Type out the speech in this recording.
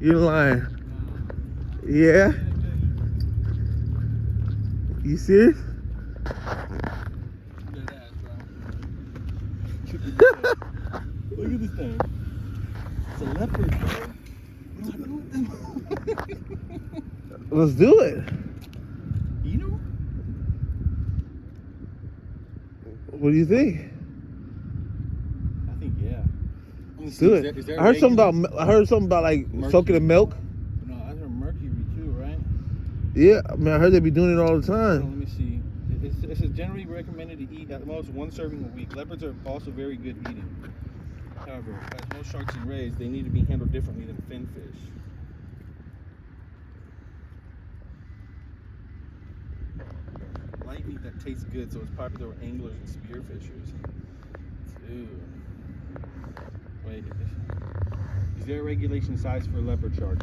You're lying. Yeah? You serious? Look at this thing. It's a leopard, bro. What do I do with them? Let's do it. You know? What do you think? I think yeah. Let's do it. I heard something about like mercury. soaking in milk. No, I heard mercury too, right? Yeah, I mean I heard they be doing it all the time. Let me see. It says generally recommended to eat at most 1 serving a week. Leopards are also very good eating. However, as most sharks and rays, they need to be handled differently than finfish. Light meat that tastes good, so it's popular with anglers and spearfishers. Dude. Wait. Is there a regulation size for leopard shark?